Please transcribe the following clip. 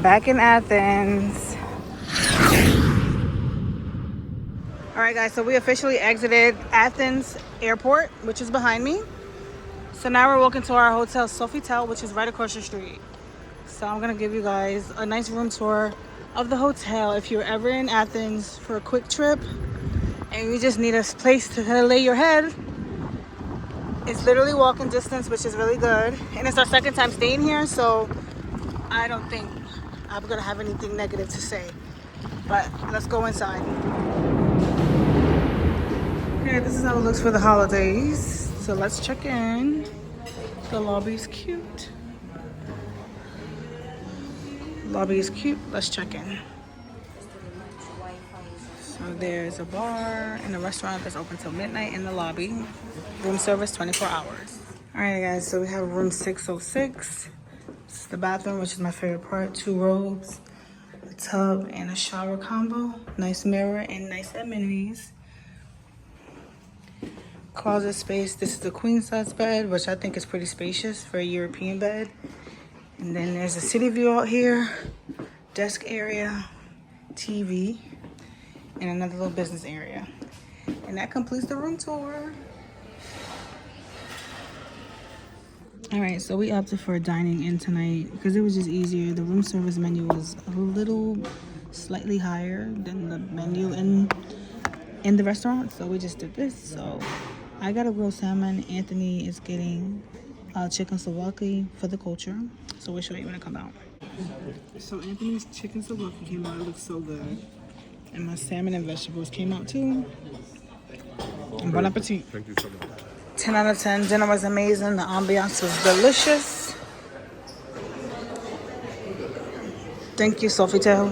Back in Athens. All right, guys, so we officially exited Athens Airport, which is behind me. So now we're walking to our hotel, Sofitel, which is right across the street. So I'm gonna give you guys a nice room tour of the hotel if you're ever in Athens for a quick trip and you just need a place to kind of lay your head. It's literally walking distance, which is really good. And it's our second time staying here, so I don't think I'm gonna have anything negative to say. But let's go inside. Okay, this is how it looks for the holidays. So let's check in. The lobby's cute. Lobby is cute. Let's check in. So there's a bar and a restaurant that's open till midnight in the lobby. Room service 24 hours. All right, guys, so we have room 606. This is the bathroom, which is my favorite part. 2 robes, a tub, and a shower combo. Nice mirror and nice amenities. Closet space. This is the queen size bed, which I think is pretty spacious for a European bed. And then there's a city view out here, desk area, TV, and another little business area. And that completes the room tour. All right, so we opted for dining in tonight because it was just easier. The room service menu was a little slightly higher than the menu in the restaurant, so we just did this. So I got a grilled salmon. Anthony is getting chicken souvlaki for the culture. So we'll show you when it comes out. So Anthony's chicken souvlaki came out. It looks so good. And my salmon and vegetables came out too. And bon appetit. Thank you so much. 10 out of 10. Dinner was amazing. The ambiance was delicious. Thank you, Sofitel.